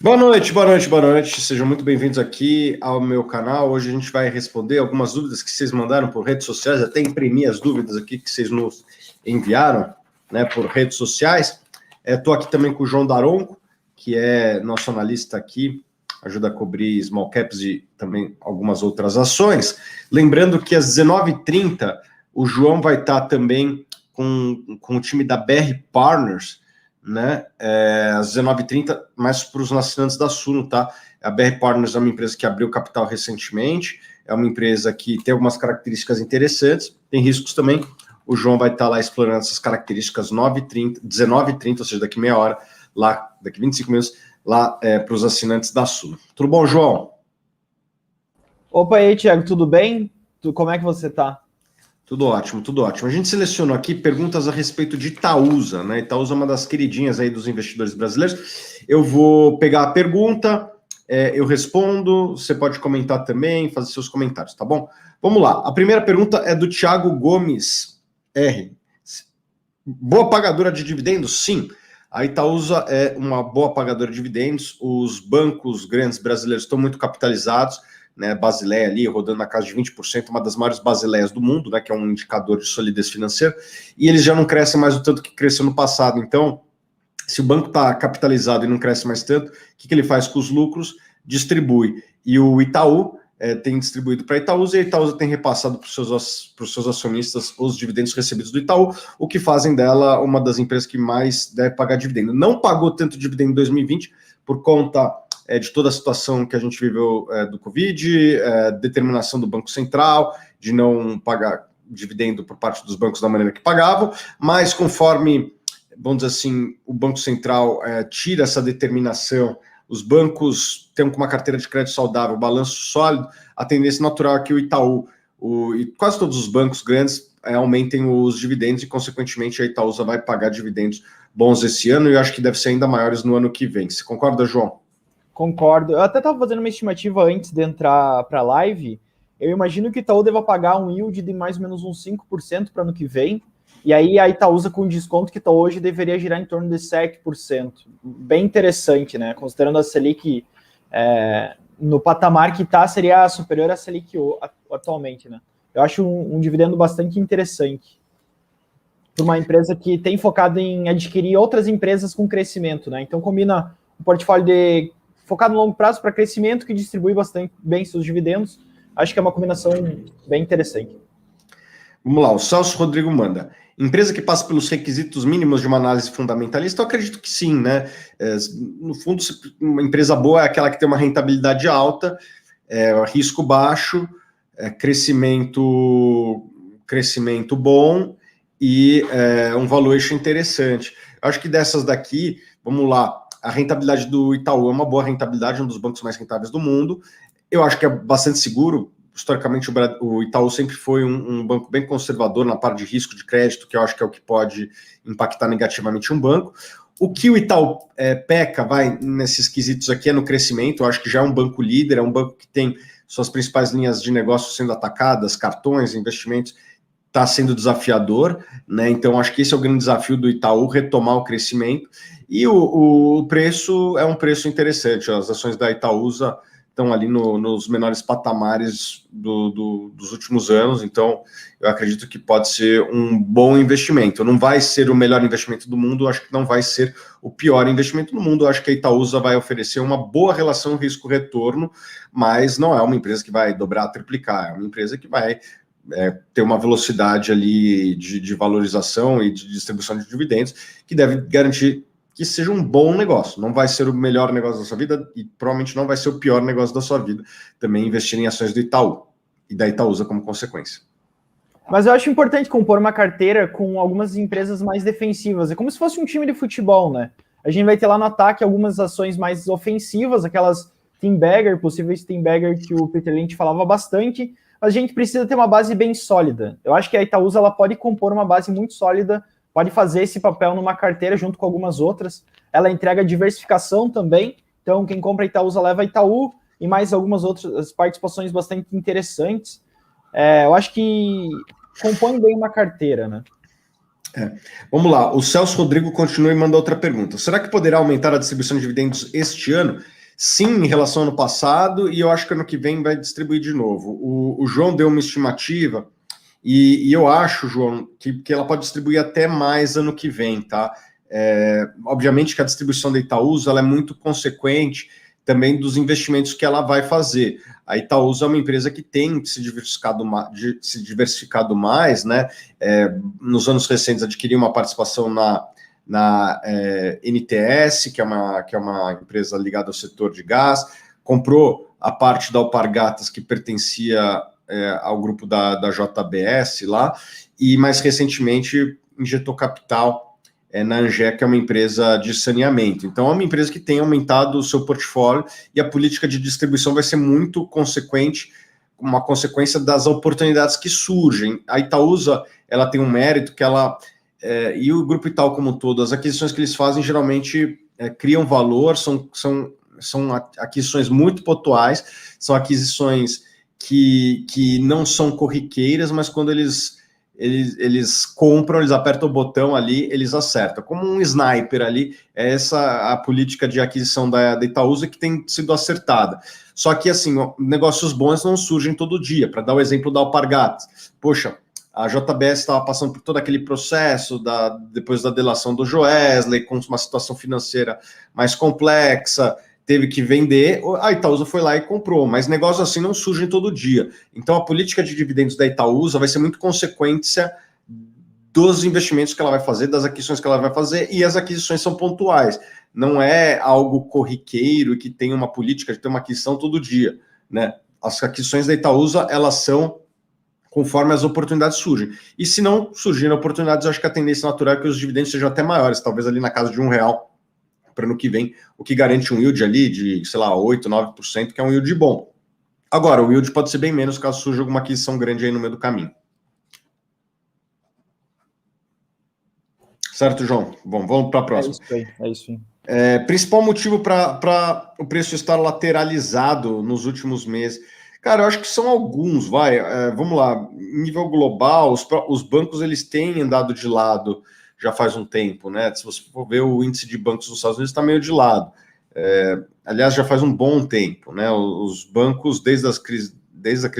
Boa noite, boa noite, boa noite. Sejam muito bem-vindos aqui ao meu canal. Hoje a gente vai responder algumas dúvidas que vocês mandaram por redes sociais. Até imprimi as dúvidas aqui que vocês nos enviaram, né, por redes sociais. Estou aqui também com o João Daronco, que é nosso analista aqui, ajuda a cobrir small caps e também algumas outras ações. Lembrando que às 19h30 o João vai estar também com o time da BR Partners, né, às 19h30, mais para os assinantes da Suno, tá? A BR Partners é uma empresa que abriu capital recentemente, é uma empresa que tem algumas características interessantes, tem riscos também. O João vai estar lá explorando essas características 19h30, ou seja, daqui meia hora, lá, daqui 25 minutos, lá para os assinantes da Suno. Tudo bom, João? Opa, e aí, Thiago, tudo bem? Como é que você tá? Tudo ótimo, tudo ótimo. A gente selecionou aqui perguntas a respeito de Itaúsa, né? Itaúsa é uma das queridinhas aí dos investidores brasileiros. Eu vou pegar a pergunta, eu respondo, você pode comentar também, fazer seus comentários, tá bom? Vamos lá. A primeira pergunta é do Thiago Gomes R. Boa pagadora de dividendos? Sim. A Itaúsa é uma boa pagadora de dividendos. Os bancos grandes brasileiros estão muito capitalizados, né, Basileia ali rodando na casa de 20%, uma das maiores basileias do mundo, né, que é um indicador de solidez financeira, e eles já não crescem mais o tanto que cresceu no passado. Então, se o banco está capitalizado e não cresce mais tanto, o que ele faz com os lucros? Distribui. E o Itaú tem distribuído para a Itaúsa, e a Itaúsa tem repassado para os seus acionistas os dividendos recebidos do Itaú, o que fazem dela uma das empresas que mais deve pagar dividendo. Não pagou tanto dividendo em 2020 por conta de toda a situação que a gente viveu do Covid, determinação do Banco Central de não pagar dividendo por parte dos bancos da maneira que pagavam, mas conforme, vamos dizer assim, o Banco Central tira essa determinação, os bancos têm uma carteira de crédito saudável, balanço sólido, a tendência natural é que o Itaú e quase todos os bancos grandes aumentem os dividendos e, consequentemente, a Itaúsa vai pagar dividendos bons esse ano e eu acho que deve ser ainda maiores no ano que vem. Você concorda, João? Concordo. Eu até estava fazendo uma estimativa antes de entrar para a live. Eu imagino que o Itaú deva pagar um yield de mais ou menos uns 5% para ano que vem. E aí a Itaúsa, com o desconto que está hoje, deveria girar em torno de 7%. Bem interessante, né? Considerando a Selic no patamar que está, seria superior à Selic atualmente, né? Eu acho um dividendo bastante interessante para uma empresa que tem focado em adquirir outras empresas com crescimento, né? Então combina um portfólio focado no longo prazo para crescimento que distribui bastante bem seus dividendos. Acho que é uma combinação bem interessante. Vamos lá, o Celso Rodrigo manda. Empresa que passa pelos requisitos mínimos de uma análise fundamentalista, eu acredito que sim, né? No fundo, uma empresa boa é aquela que tem uma rentabilidade alta, risco baixo, crescimento bom e um valuation interessante. Eu acho que dessas daqui, vamos lá, a rentabilidade do Itaú é uma boa rentabilidade, um dos bancos mais rentáveis do mundo. Eu acho que é bastante seguro. Historicamente, o Itaú sempre foi um banco bem conservador na parte de risco de crédito, que eu acho que é o que pode impactar negativamente um banco. O que o Itaú peca, nesses quesitos aqui, é no crescimento. Eu acho que já é um banco líder, é um banco que tem suas principais linhas de negócio sendo atacadas, cartões, investimentos, está sendo desafiador, né? Então, acho que esse é o grande desafio do Itaú, retomar o crescimento. E o preço é um preço interessante. As ações da Itaúsa estão ali nos menores patamares dos últimos anos, então eu acredito que pode ser um bom investimento. Não vai ser o melhor investimento do mundo, acho que não vai ser o pior investimento do mundo, acho que a Itaúsa vai oferecer uma boa relação risco-retorno, mas não é uma empresa que vai dobrar, triplicar, é uma empresa que vai ter uma velocidade ali de valorização e de distribuição de dividendos que deve garantir que seja um bom negócio. Não vai ser o melhor negócio da sua vida e provavelmente não vai ser o pior negócio da sua vida. Também investir em ações do Itaú e da Itaúsa como consequência. Mas eu acho importante compor uma carteira com algumas empresas mais defensivas. É como se fosse um time de futebol, né? A gente vai ter lá no ataque algumas ações mais ofensivas, aquelas team bagger, possíveis team bagger que o Peter Lynch falava bastante, mas a gente precisa ter uma base bem sólida. Eu acho que a Itaúsa ela pode compor uma base muito sólida, pode fazer esse papel numa carteira junto com algumas outras. Ela entrega diversificação também, então quem compra Itaúsa leva Itaú e mais algumas outras participações bastante interessantes. Eu acho que compõe bem uma carteira, né? Vamos lá, o Celso Rodrigo continua e manda outra pergunta. Será que poderá aumentar a distribuição de dividendos este ano? Sim, em relação ao ano passado, e eu acho que ano que vem vai distribuir de novo. O João deu uma estimativa, e eu acho, João, que ela pode distribuir até mais ano que vem, tá? Obviamente que a distribuição da Itaúsa ela é muito consequente também dos investimentos que ela vai fazer. A Itaúsa é uma empresa que tem se diversificado mais, né? Nos anos recentes adquiriu uma participação na NTS, que é uma empresa ligada ao setor de gás, comprou a parte da Alpargatas que pertencia ao grupo da JBS lá, e mais recentemente injetou capital na Angé, que é uma empresa de saneamento. Então, é uma empresa que tem aumentado o seu portfólio e a política de distribuição vai ser muito consequente, uma consequência das oportunidades que surgem. A Itaúsa, ela tem um mérito que ela, e o Grupo Itaú como um todo, as aquisições que eles fazem geralmente criam valor, são aquisições muito pontuais, são aquisições que não são corriqueiras, mas quando eles compram, eles apertam o botão ali, eles acertam. Como um sniper ali, é essa a política de aquisição da Itaúsa que tem sido acertada. Só que, assim, negócios bons não surgem todo dia. Para dar o exemplo da Alpargatas. Poxa, a JBS estava passando por todo aquele processo depois da delação do Joesley, com uma situação financeira mais complexa, teve que vender, a Itaúsa foi lá e comprou, mas negócios assim não surgem todo dia. Então a política de dividendos da Itaúsa vai ser muito consequência dos investimentos que ela vai fazer, das aquisições que ela vai fazer, e as aquisições são pontuais. Não é algo corriqueiro que tem uma política de ter uma aquisição todo dia, né? As aquisições da Itaúsa, elas são conforme as oportunidades surgem. E se não surgirem oportunidades, eu acho que a tendência natural é que os dividendos sejam até maiores, talvez ali na casa de R$1 para ano que vem, o que garante um yield ali de, sei lá, 8%, 9%, que é um yield bom. Agora, o yield pode ser bem menos caso surja alguma aquisição grande aí no meio do caminho. Certo, João? Bom, vamos para a próxima. É isso aí. Principal motivo para o preço estar lateralizado nos últimos meses. Cara, eu acho que são alguns, vamos lá. Em nível global, os bancos eles têm andado de lado já faz um tempo, né? Se você for ver o índice de bancos nos Estados Unidos, está meio de lado. Aliás, já faz um bom tempo, né? Os bancos, desde a crise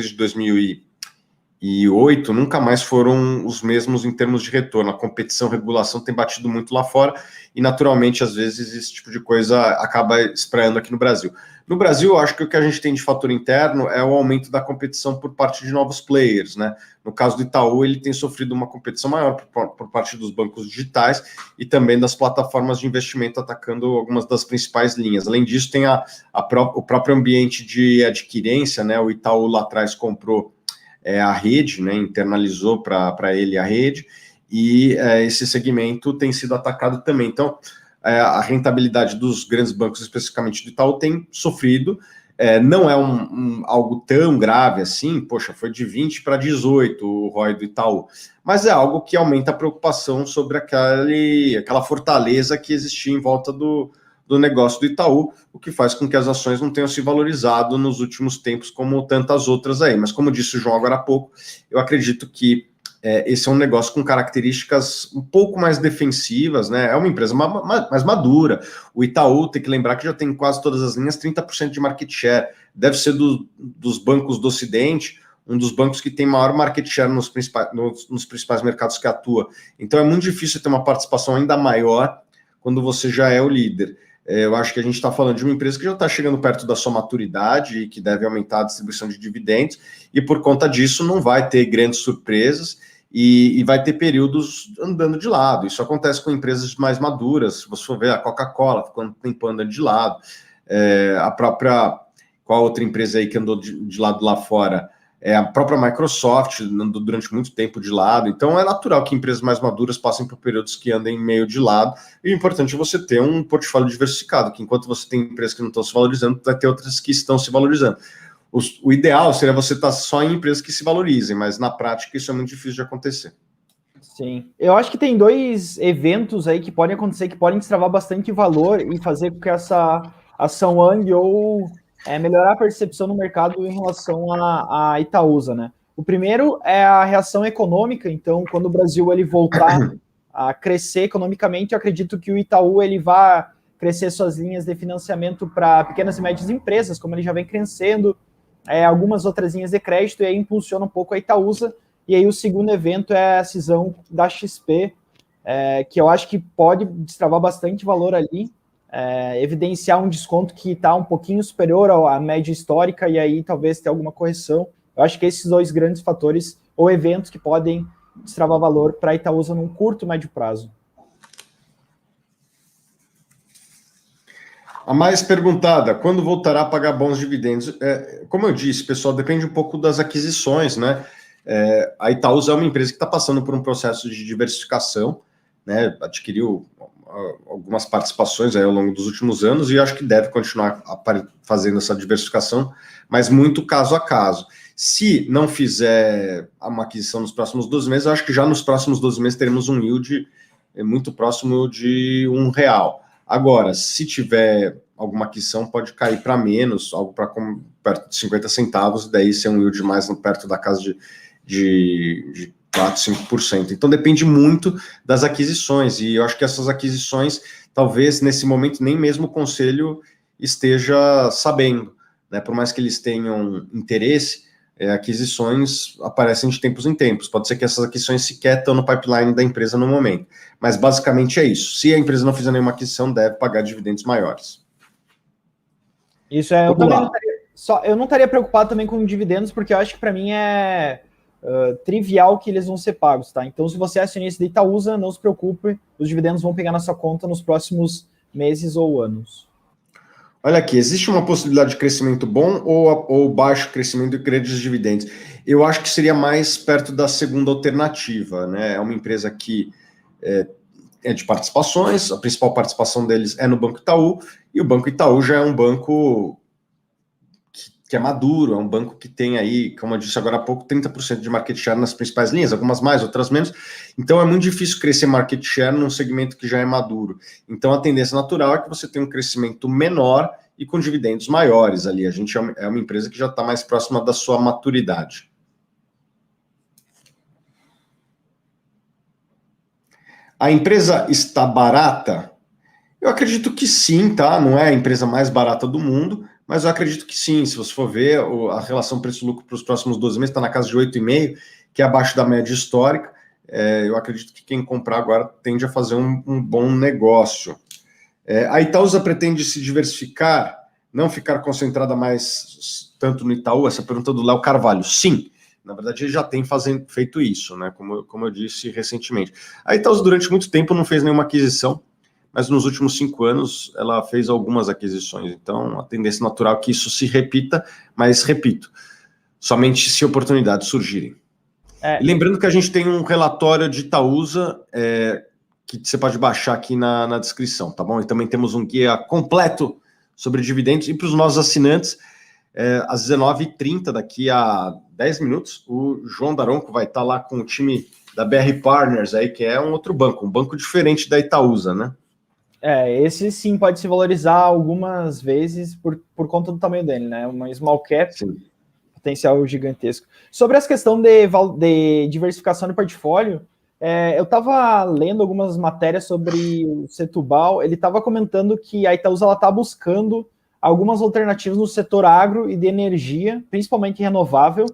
de 2008, nunca mais foram os mesmos em termos de retorno. A competição, a regulação tem batido muito lá fora e, naturalmente, às vezes, esse tipo de coisa acaba espraiando aqui no Brasil. No Brasil, eu acho que o que a gente tem de fator interno é o aumento da competição por parte de novos players, né? No caso do Itaú, ele tem sofrido uma competição maior por parte dos bancos digitais e também das plataformas de investimento atacando algumas das principais linhas. Além disso, tem o próprio ambiente de adquirência, né? O Itaú lá atrás comprou a rede, né? Internalizou para ele a rede, e esse segmento tem sido atacado também. Então, a rentabilidade dos grandes bancos, especificamente do Itaú, tem sofrido. Não é algo tão grave assim, poxa, foi de 20 para 18 o ROI do Itaú, mas é algo que aumenta a preocupação sobre aquela fortaleza que existia em volta do negócio do Itaú, o que faz com que as ações não tenham se valorizado nos últimos tempos como tantas outras aí. Mas como disse o João agora há pouco, eu acredito que esse é um negócio com características um pouco mais defensivas, né? É uma empresa mais madura. O Itaú, tem que lembrar que já tem quase todas as linhas 30% de market share. Deve ser dos bancos do Ocidente, um dos bancos que tem maior market share nos principais mercados que atua. Então é muito difícil ter uma participação ainda maior quando você já é o líder. Eu acho que a gente está falando de uma empresa que já está chegando perto da sua maturidade e que deve aumentar a distribuição de dividendos, e por conta disso não vai ter grandes surpresas e vai ter períodos andando de lado. Isso acontece com empresas mais maduras. Se você for ver a Coca-Cola, quando tempo andando de lado, a própria... Qual outra empresa aí que andou de lado lá fora? A própria Microsoft andou durante muito tempo de lado. Então é natural que empresas mais maduras passem por períodos que andem meio de lado, e o importante é você ter um portfólio diversificado, que enquanto você tem empresas que não estão se valorizando, vai ter outras que estão se valorizando. O ideal seria você estar só em empresas que se valorizem, mas na prática isso é muito difícil de acontecer. Sim, eu acho que tem dois eventos aí que podem acontecer, que podem destravar bastante valor e fazer com que essa ação ande ou melhorar a percepção no mercado em relação à Itaúsa, né? O primeiro é a reação econômica. Então, quando o Brasil ele voltar a crescer economicamente. Eu acredito que o Itaú ele vai crescer suas linhas de financiamento para pequenas e médias empresas, como ele já vem crescendo, algumas outras linhas de crédito, e aí impulsiona um pouco a Itaúsa. E aí o segundo evento é a cisão da XP, que eu acho que pode destravar bastante valor ali, evidenciar um desconto que está um pouquinho superior à média histórica, e aí talvez ter alguma correção. Eu acho que esses dois grandes fatores, ou eventos que podem destravar valor para a Itaúsa num curto, médio prazo. A mais perguntada, quando voltará a pagar bons dividendos? Como eu disse, pessoal, depende um pouco das aquisições, né? A Itaúsa é uma empresa que está passando por um processo de diversificação, né? Adquiriu algumas participações aí ao longo dos últimos anos e acho que deve continuar fazendo essa diversificação, mas muito caso a caso. Se não fizer uma aquisição nos próximos 12 meses, eu acho que já nos próximos 12 meses teremos um yield muito próximo de R$ 1. Agora, se tiver alguma aquisição, pode cair para menos, algo para perto de 50 centavos, e daí ser um yield mais perto da casa de 4, 5%. Então depende muito das aquisições, e eu acho que essas aquisições, talvez nesse momento nem mesmo o conselho esteja sabendo, né? Por mais que eles tenham interesse, aquisições aparecem de tempos em tempos. Pode ser que essas aquisições sequer estão no pipeline da empresa no momento. Mas basicamente é isso. Se a empresa não fizer nenhuma aquisição, deve pagar dividendos maiores. Isso eu também eu não estaria preocupado também com dividendos, porque eu acho que para mim é trivial que eles vão ser pagos, tá? Então, se você é acionista da Itaúsa, não se preocupe, os dividendos vão pegar na sua conta nos próximos meses ou anos. Olha aqui, existe uma possibilidade de crescimento bom ou baixo crescimento de créditos de dividendos? Eu acho que seria mais perto da segunda alternativa, né? É uma empresa que é de participações, a principal participação deles é no Banco Itaú, e o Banco Itaú já é um banco que é maduro, é um banco que tem aí, como eu disse agora há pouco, 30% de market share nas principais linhas, algumas mais, outras menos. Então é muito difícil crescer market share num segmento que já é maduro. Então a tendência natural é que você tenha um crescimento menor e com dividendos maiores ali. A gente é uma empresa que já está mais próxima da sua maturidade. A empresa está barata? Eu acredito que sim, tá? Não é a empresa mais barata do mundo, mas eu acredito que sim. Se você for ver, a relação preço-lucro para os próximos 12 meses está na casa de 8,5, que é abaixo da média histórica. Eu acredito que quem comprar agora tende a fazer um bom negócio. A Itaúsa pretende se diversificar, não ficar concentrada mais tanto no Itaú? Essa pergunta do Léo Carvalho. Sim. Na verdade, ele já tem feito isso, né? Como eu disse recentemente. A Itaúsa, durante muito tempo, não fez nenhuma aquisição, mas nos últimos 5 anos ela fez algumas aquisições. Então, a tendência natural é que isso se repita, mas, repito, somente se oportunidades surgirem. E lembrando que a gente tem um relatório de Itaúsa que você pode baixar aqui na descrição, tá bom? E também temos um guia completo sobre dividendos. E para os nossos assinantes, às 19h30, daqui a 10 minutos, o João Daronco vai estar lá com o time da BR Partners, aí, que é um outro banco, um banco diferente da Itaúsa, né? Esse sim pode se valorizar algumas vezes por conta do tamanho dele, né? Uma small cap, sim. Potencial gigantesco. Sobre essa questão de diversificação do portfólio, eu estava lendo algumas matérias sobre o Setúbal, ele estava comentando que a Itaúsa está buscando algumas alternativas no setor agro e de energia, principalmente renovável,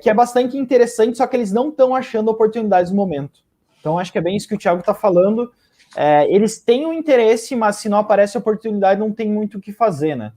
que é bastante interessante, só que eles não estão achando oportunidades no momento. Então, acho que é bem isso que o Thiago está falando. Eles têm um interesse, mas se não aparece oportunidade, não tem muito o que fazer, né?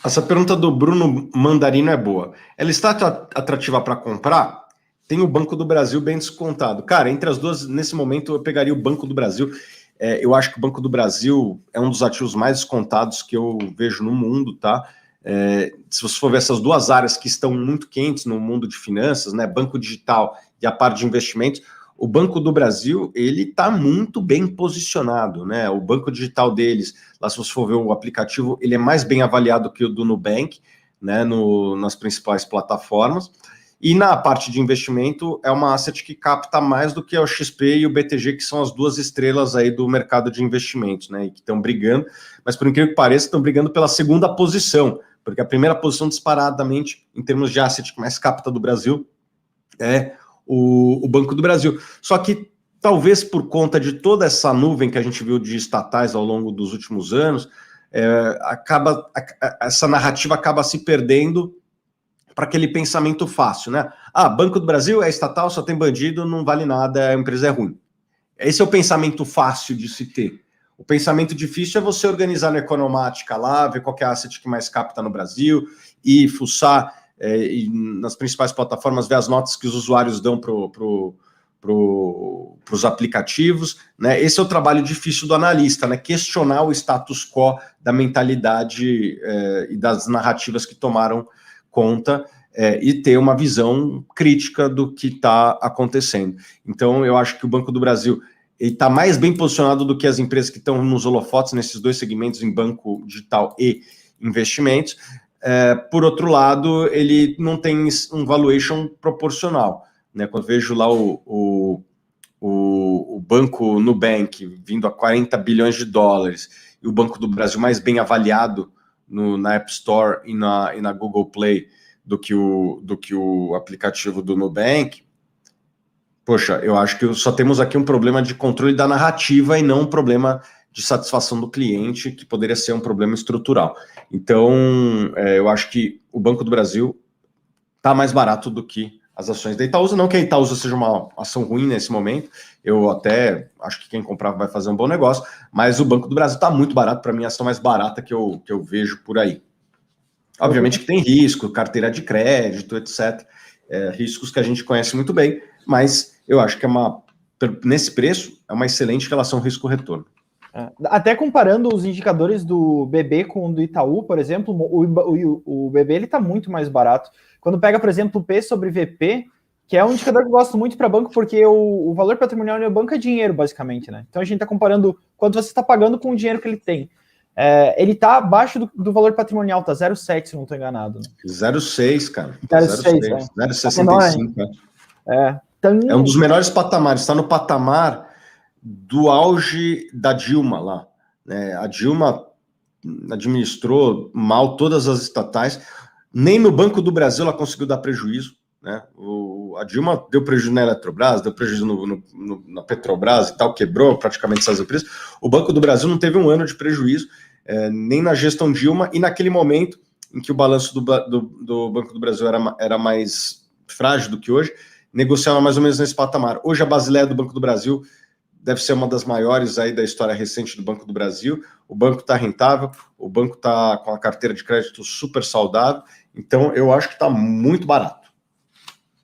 Essa pergunta do Bruno Mandarino é boa. Ela está atrativa para comprar? Tem o Banco do Brasil bem descontado. Cara, entre as duas, nesse momento, eu pegaria o Banco do Brasil. Eu acho que o Banco do Brasil é um dos ativos mais descontados que eu vejo no mundo, tá? Se você for ver essas duas áreas que estão muito quentes no mundo de finanças, né? Banco digital e a parte de investimentos, o Banco do Brasil, ele está muito bem posicionado, né? O banco digital deles, lá se você for ver o aplicativo, ele é mais bem avaliado que o do Nubank, né? Nas principais plataformas. E na parte de investimento, é uma asset que capta mais do que o XP e o BTG, que são as duas estrelas aí do mercado de investimentos, né? E que estão brigando, mas por incrível que pareça, estão brigando pela segunda posição, porque a primeira posição disparadamente, em termos de asset que mais capta do Brasil, é o Banco do Brasil. Só que talvez por conta de toda essa nuvem que a gente viu de estatais ao longo dos últimos anos, essa narrativa acaba se perdendo para aquele pensamento fácil, né? Ah, Banco do Brasil é estatal, só tem bandido, não vale nada, a empresa é ruim. Esse é o pensamento fácil de se ter. O pensamento difícil é você organizar na Economática lá, ver qual é a asset que mais capta no Brasil e fuçar e nas principais plataformas, ver as notas que os usuários dão para os aplicativos, né? Esse é o trabalho difícil do analista, né? Questionar o status quo da mentalidade e das narrativas que tomaram conta e ter uma visão crítica do que está acontecendo. Então, eu acho que o Banco do Brasil está mais bem posicionado do que as empresas que estão nos holofotes nesses dois segmentos, em banco digital e investimentos. Por outro lado, ele não tem um valuation proporcional, né? Quando eu vejo lá o banco Nubank vindo a 40 bilhões de dólares e o Banco do Brasil mais bem avaliado na App Store e na Google Play do que o aplicativo do Nubank, poxa, eu acho que só temos aqui um problema de controle da narrativa e não um problema de satisfação do cliente, que poderia ser um problema estrutural. Então, eu acho que o Banco do Brasil está mais barato do que as ações da Itaúsa. Não que a Itaúsa seja uma ação ruim nesse momento, eu até acho que quem comprar vai fazer um bom negócio, mas o Banco do Brasil está muito barato, para mim, a ação mais barata que eu vejo por aí. Obviamente que tem risco, carteira de crédito, etc. Riscos que a gente conhece muito bem, mas eu acho que nesse preço é uma excelente relação risco-retorno. Até comparando os indicadores do BB com o do Itaú, por exemplo, o BB ele está muito mais barato. Quando pega, por exemplo, o P sobre VP, que é um indicador que eu gosto muito para banco, porque o valor patrimonial do banco é dinheiro, basicamente, né? Então a gente está comparando quanto você está pagando com o dinheiro que ele tem. Ele está abaixo do valor patrimonial, tá 0,7, se não estou enganado. Né? 0,6, cara. 0,6, 0,65. É um dos melhores patamares. Está no patamar do auge da Dilma lá. Né? A Dilma administrou mal todas as estatais. Nem no Banco do Brasil ela conseguiu dar prejuízo. Né? A Dilma deu prejuízo na Eletrobras, deu prejuízo na Petrobras e tal, quebrou praticamente essas empresas. O Banco do Brasil não teve um ano de prejuízo, nem na gestão Dilma, e naquele momento em que o balanço do Banco do Brasil era mais frágil do que hoje, negociava mais ou menos nesse patamar. Hoje a Basileia do Banco do Brasil deve ser uma das maiores aí da história recente do Banco do Brasil. O banco está rentável, o banco está com a carteira de crédito super saudável, então eu acho que está muito barato.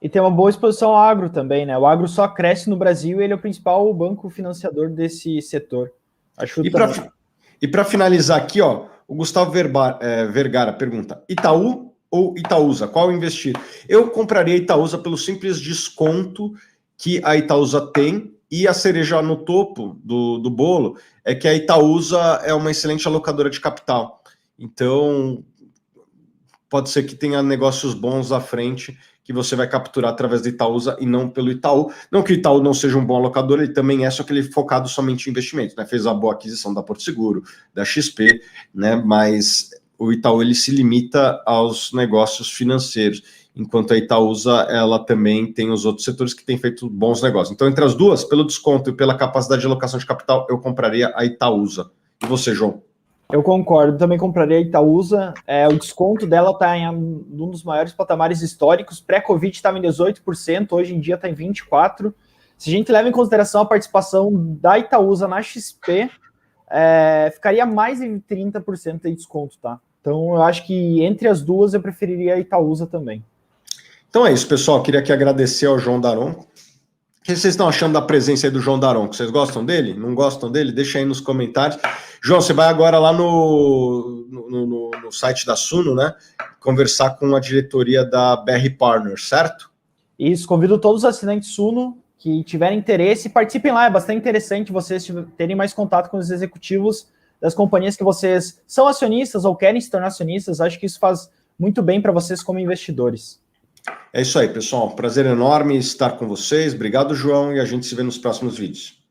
E tem uma boa exposição ao agro também, né? O agro só cresce no Brasil e ele é o principal banco financiador desse setor. Acho e para finalizar aqui, ó, o Gustavo Vergara pergunta: Itaú ou Itaúsa? Qual investir? Eu compraria Itaúsa pelo simples desconto que a Itaúsa tem, e a cereja no topo do bolo é que a Itaúsa é uma excelente alocadora de capital. Então, pode ser que tenha negócios bons à frente que você vai capturar através da Itaúsa e não pelo Itaú. Não que o Itaú não seja um bom alocador, ele também é, só que ele é focado somente em investimentos, né? Fez a boa aquisição da Porto Seguro, da XP, né? Mas o Itaú ele se limita aos negócios financeiros, enquanto a Itaúsa ela também tem os outros setores que têm feito bons negócios. Então, entre as duas, pelo desconto e pela capacidade de alocação de capital, eu compraria a Itaúsa. E você, João? Eu concordo, também compraria a Itaúsa. O desconto dela está em um dos maiores patamares históricos. Pré-Covid estava em 18%, hoje em dia está em 24%. Se a gente leva em consideração a participação da Itaúsa na XP, ficaria mais de 30% de desconto, tá? Então, eu acho que entre as duas eu preferiria a Itaúsa também. Então é isso, pessoal. Queria aqui agradecer ao João Daronco. O que vocês estão achando da presença aí do João Daronco? Vocês gostam dele? Não gostam dele? Deixa aí nos comentários. João, você vai agora lá no site da Suno, né? Conversar com a diretoria da BR Partners, certo? Isso, convido todos os assinantes Suno que tiverem interesse, participem lá. É bastante interessante vocês terem mais contato com os executivos das companhias que vocês são acionistas ou querem se tornar acionistas. Acho que isso faz muito bem para vocês como investidores. É isso aí, pessoal. Prazer enorme estar com vocês. Obrigado, João, e a gente se vê nos próximos vídeos.